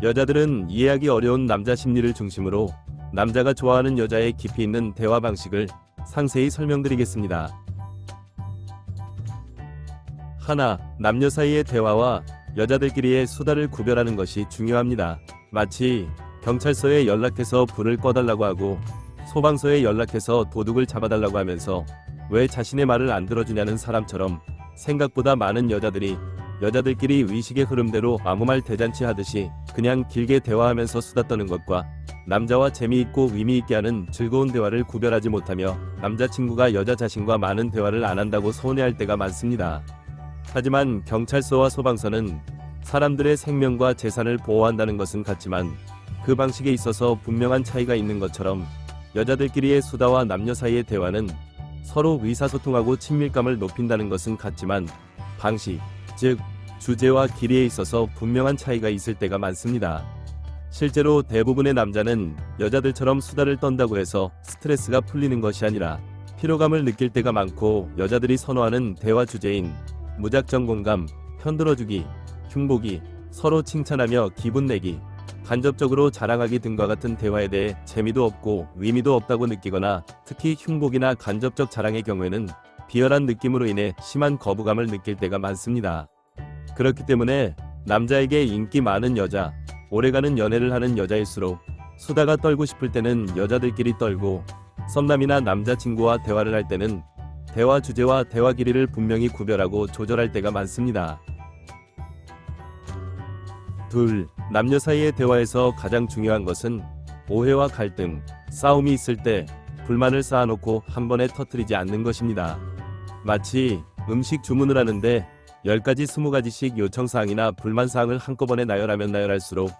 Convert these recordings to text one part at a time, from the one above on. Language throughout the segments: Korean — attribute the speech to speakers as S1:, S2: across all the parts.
S1: 여자들은 이해하기 어려운 남자 심리를 중심으로 남자가 좋아하는 여자의 깊이 있는 대화 방식을 상세히 설명드리겠습니다. 하나, 남녀 사이의 대화와 여자들끼리의 수다를 구별하는 것이 중요합니다. 마치 경찰서에 연락해서 불을 꺼달라고 하고 소방서에 연락해서 도둑을 잡아달라고 하면서 왜 자신의 말을 안 들어주냐는 사람처럼 생각보다 많은 여자들이 여자들끼리 의식의 흐름대로 아무 말 대잔치 하듯이 그냥 길게 대화하면서 수다 떠는 것과 남자와 재미있고 의미있게 하는 즐거운 대화를 구별하지 못하며 남자친구가 여자 자신과 많은 대화를 안 한다고 서운해할 때가 많습니다. 하지만 경찰서와 소방서는 사람들의 생명과 재산을 보호한다는 것은 같지만 그 방식에 있어서 분명한 차이가 있는 것처럼 여자들끼리의 수다와 남녀 사이의 대화는 서로 의사소통하고 친밀감을 높인다는 것은 같지만 방식, 즉 주제와 길이에 있어서 분명한 차이가 있을 때가 많습니다. 실제로 대부분의 남자는 여자들처럼 수다를 떤다고 해서 스트레스가 풀리는 것이 아니라 피로감을 느낄 때가 많고, 여자들이 선호하는 대화 주제인 무작정 공감, 편들어주기, 흉보기, 서로 칭찬하며 기분 내기, 간접적으로 자랑하기 등과 같은 대화에 대해 재미도 없고 의미도 없다고 느끼거나, 특히 흉보기나 간접적 자랑의 경우에는 비열한 느낌으로 인해 심한 거부감을 느낄 때가 많습니다. 그렇기 때문에 남자에게 인기 많은 여자, 오래가는 연애를 하는 여자일수록 수다가 떨고 싶을 때는 여자들끼리 떨고, 썸남이나 남자친구와 대화를 할 때는 대화 주제와 대화 길이를 분명히 구별하고 조절할 때가 많습니다. 둘, 남녀 사이의 대화에서 가장 중요한 것은 오해와 갈등, 싸움이 있을 때 불만을 쌓아놓고 한 번에 터뜨리지 않는 것입니다. 마치 음식 주문을 하는데 10가지 20가지씩 요청사항이나 불만사항을 한꺼번에 나열하면 나열할수록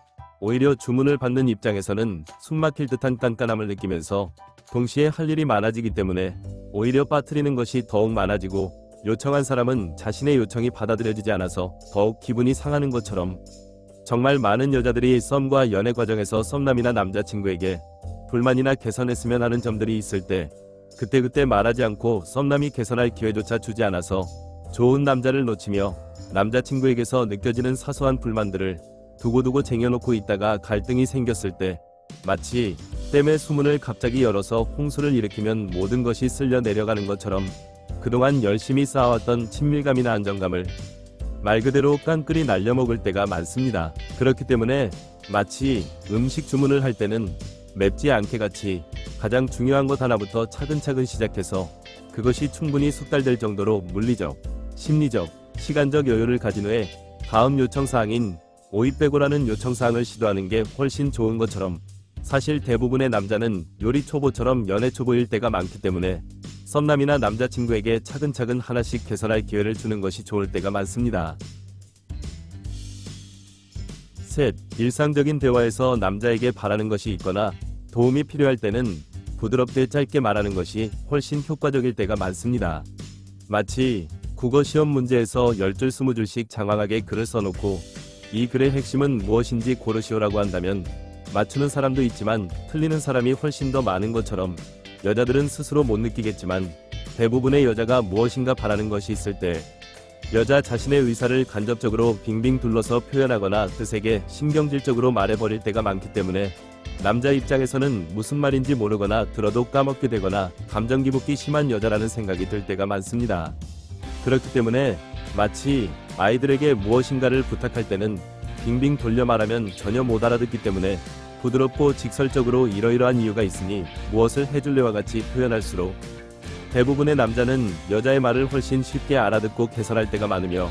S1: 오히려 주문을 받는 입장에서는 숨막힐 듯한 깐깐함을 느끼면서 동시에 할 일이 많아지기 때문에 오히려 빠뜨리는 것이 더욱 많아지고, 요청한 사람은 자신의 요청이 받아들여지지 않아서 더욱 기분이 상하는 것처럼, 정말 많은 여자들이 썸과 연애 과정에서 썸남이나 남자친구에게 불만이나 개선했으면 하는 점들이 있을 때 그때그때 말하지 않고 썸남이 개선할 기회조차 주지 않아서 좋은 남자를 놓치며 남자친구에게서 느껴지는 사소한 불만들을 두고두고 쟁여놓고 있다가 갈등이 생겼을 때 마치 댐의 수문을 갑자기 열어서 홍수를 일으키면 모든 것이 쓸려 내려가는 것처럼 그동안 열심히 쌓아왔던 친밀감이나 안정감을 말 그대로 깡그리 날려먹을 때가 많습니다. 그렇기 때문에 마치 음식 주문을 할 때는 맵지 않게 같이 가장 중요한 것 하나부터 차근차근 시작해서 그것이 충분히 숙달될 정도로 물리적, 심리적, 시간적 여유를 가진 후에 다음 요청사항인 오이 빼고라는 요청사항을 시도하는 게 훨씬 좋은 것처럼, 사실 대부분의 남자는 요리 초보처럼 연애 초보일 때가 많기 때문에 썸남이나 남자친구에게 차근차근 하나씩 개선할 기회를 주는 것이 좋을 때가 많습니다. 셋, 일상적인 대화에서 남자에게 바라는 것이 있거나 도움이 필요할 때는 부드럽게 짧게 말하는 것이 훨씬 효과적일 때가 많습니다. 마치 국어 시험 문제에서 10줄 20줄씩 장황하게 글을 써놓고 이 글의 핵심은 무엇인지 고르시오라고 한다면 맞추는 사람도 있지만 틀리는 사람이 훨씬 더 많은 것처럼, 여자들은 스스로 못 느끼겠지만 대부분의 여자가 무엇인가 바라는 것이 있을 때 여자 자신의 의사를 간접적으로 빙빙 둘러서 표현하거나 뜻에게 신경질적으로 말해버릴 때가 많기 때문에 남자 입장에서는 무슨 말인지 모르거나 들어도 까먹게 되거나 감정 기복이 심한 여자라는 생각이 들 때가 많습니다. 그렇기 때문에 마치 아이들에게 무엇인가를 부탁할 때는 빙빙 돌려 말하면 전혀 못 알아듣기 때문에 부드럽고 직설적으로 이러이러한 이유가 있으니 무엇을 해줄래와 같이 표현할수록 대부분의 남자는 여자의 말을 훨씬 쉽게 알아듣고 개선할 때가 많으며,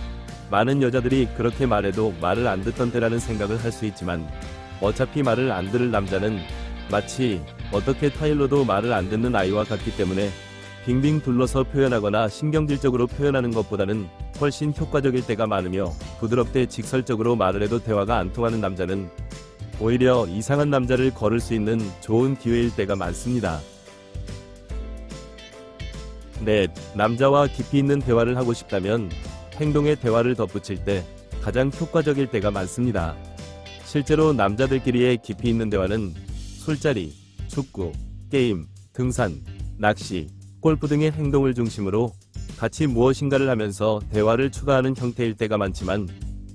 S1: 많은 여자들이 그렇게 말해도 말을 안 듣던 때라는 생각을 할 수 있지만 어차피 말을 안 들을 남자는 마치 어떻게 타일러도 말을 안 듣는 아이와 같기 때문에 빙빙 둘러서 표현하거나 신경질적으로 표현하는 것보다는 훨씬 효과적일 때가 많으며, 부드럽게 직설적으로 말을 해도 대화가 안 통하는 남자는 오히려 이상한 남자를 거를 수 있는 좋은 기회일 때가 많습니다. 넷, 남자와 깊이 있는 대화를 하고 싶다면 행동에 대화를 덧붙일 때 가장 효과적일 때가 많습니다. 실제로 남자들끼리의 깊이 있는 대화는 술자리, 축구, 게임, 등산, 낚시, 골프 등의 행동을 중심으로 같이 무엇인가를 하면서 대화를 추가하는 형태일 때가 많지만,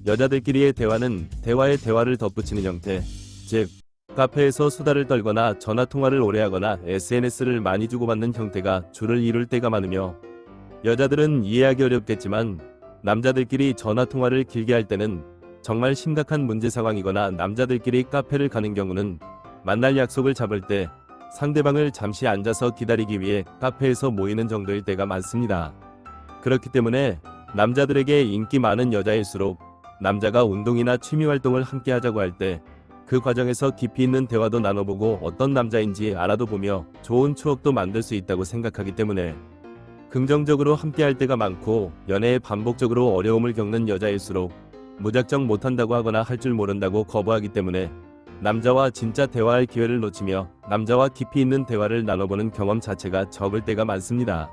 S1: 여자들끼리의 대화는 대화의 대화를 덧붙이는 형태, 즉 카페에서 수다를 떨거나 전화통화를 오래 하거나 SNS를 많이 주고받는 형태가 주를 이룰 때가 많으며, 여자들은 이해하기 어렵겠지만 남자들끼리 전화통화를 길게 할 때는 정말 심각한 문제 상황이거나 남자들끼리 카페를 가는 경우는 만날 약속을 잡을 때 상대방을 잠시 앉아서 기다리기 위해 카페에서 모이는 정도일 때가 많습니다. 그렇기 때문에 남자들에게 인기 많은 여자일수록 남자가 운동이나 취미활동을 함께 하자고 할 때 그 과정에서 깊이 있는 대화도 나눠보고 어떤 남자인지 알아도 보며 좋은 추억도 만들 수 있다고 생각하기 때문에 긍정적으로 함께 할 때가 많고, 연애에 반복적으로 어려움을 겪는 여자일수록 무작정 못한다고 하거나 할 줄 모른다고 거부하기 때문에 남자와 진짜 대화할 기회를 놓치며 남자와 깊이 있는 대화를 나눠보는 경험 자체가 적을 때가 많습니다.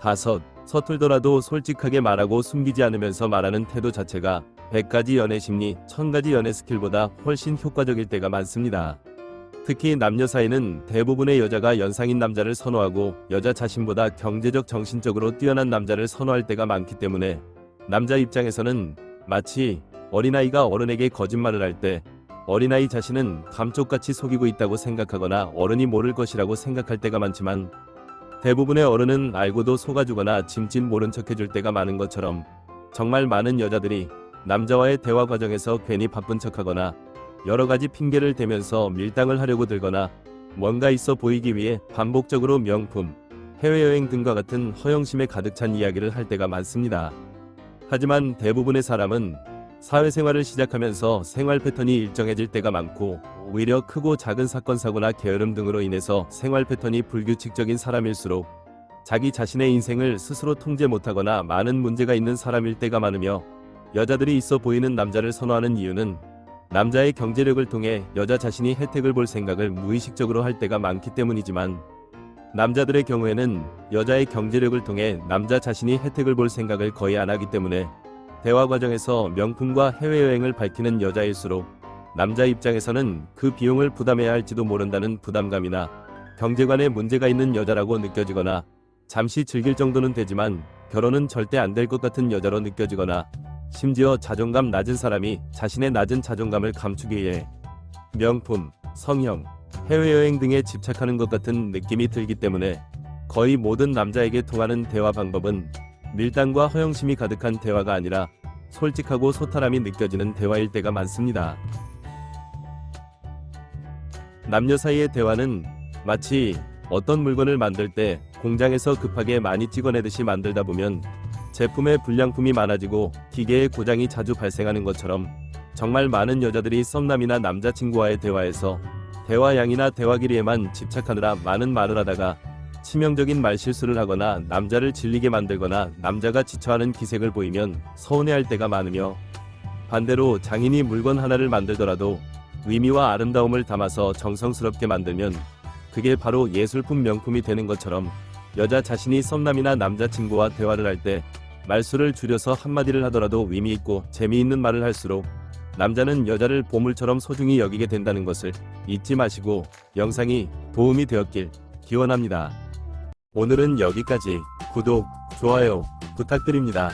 S1: 5. 서툴더라도 솔직하게 말하고 숨기지 않으면서 말하는 태도 자체가 100가지 연애 심리, 1000가지 연애 스킬보다 훨씬 효과적일 때가 많습니다. 특히 남녀 사이는 대부분의 여자가 연상인 남자를 선호하고 여자 자신보다 경제적 정신적으로 뛰어난 남자를 선호할 때가 많기 때문에 남자 입장에서는 마치 어린아이가 어른에게 거짓말을 할 때 어린아이 자신은 감쪽같이 속이고 있다고 생각하거나 어른이 모를 것이라고 생각할 때가 많지만, 대부분의 어른은 알고도 속아주거나 짐짓 모른 척 해줄 때가 많은 것처럼 정말 많은 여자들이 남자와의 대화 과정에서 괜히 바쁜 척하거나 여러가지 핑계를 대면서 밀당을 하려고 들거나 뭔가 있어 보이기 위해 반복적으로 명품, 해외여행 등과 같은 허영심에 가득 찬 이야기를 할 때가 많습니다. 하지만 대부분의 사람은 사회생활을 시작하면서 생활 패턴이 일정해질 때가 많고, 오히려 크고 작은 사건 사고나 게으름 등으로 인해서 생활 패턴이 불규칙적인 사람일수록 자기 자신의 인생을 스스로 통제 못하거나 많은 문제가 있는 사람일 때가 많으며, 여자들이 있어 보이는 남자를 선호하는 이유는 남자의 경제력을 통해 여자 자신이 혜택을 볼 생각을 무의식적으로 할 때가 많기 때문이지만, 남자들의 경우에는 여자의 경제력을 통해 남자 자신이 혜택을 볼 생각을 거의 안 하기 때문에 대화 과정에서 명품과 해외여행을 밝히는 여자일수록 남자 입장에서는 그 비용을 부담해야 할지도 모른다는 부담감이나 경제관에 문제가 있는 여자라고 느껴지거나, 잠시 즐길 정도는 되지만 결혼은 절대 안 될 것 같은 여자로 느껴지거나, 심지어 자존감 낮은 사람이 자신의 낮은 자존감을 감추기 위해 명품, 성형, 해외여행 등에 집착하는 것 같은 느낌이 들기 때문에 거의 모든 남자에게 통하는 대화 방법은 밀당과 허영심이 가득한 대화가 아니라 솔직하고 소탈함이 느껴지는 대화일 때가 많습니다. 남녀 사이의 대화는 마치 어떤 물건을 만들 때 공장에서 급하게 많이 찍어내듯이 만들다 보면 제품의 불량품이 많아지고 기계의 고장이 자주 발생하는 것처럼, 정말 많은 여자들이 썸남이나 남자친구와의 대화에서 대화 양이나 대화 길이에만 집착하느라 많은 말을 하다가 치명적인 말실수를 하거나 남자를 질리게 만들거나 남자가 지쳐하는 기색을 보이면 서운해할 때가 많으며, 반대로 장인이 물건 하나를 만들더라도 의미와 아름다움을 담아서 정성스럽게 만들면 그게 바로 예술품 명품이 되는 것처럼, 여자 자신이 썸남이나 남자친구와 대화를 할 때 말수를 줄여서 한마디를 하더라도 의미있고 재미있는 말을 할수록 남자는 여자를 보물처럼 소중히 여기게 된다는 것을 잊지 마시고 영상이 도움이 되었길 기원합니다. 오늘은 여기까지. 구독, 좋아요 부탁드립니다.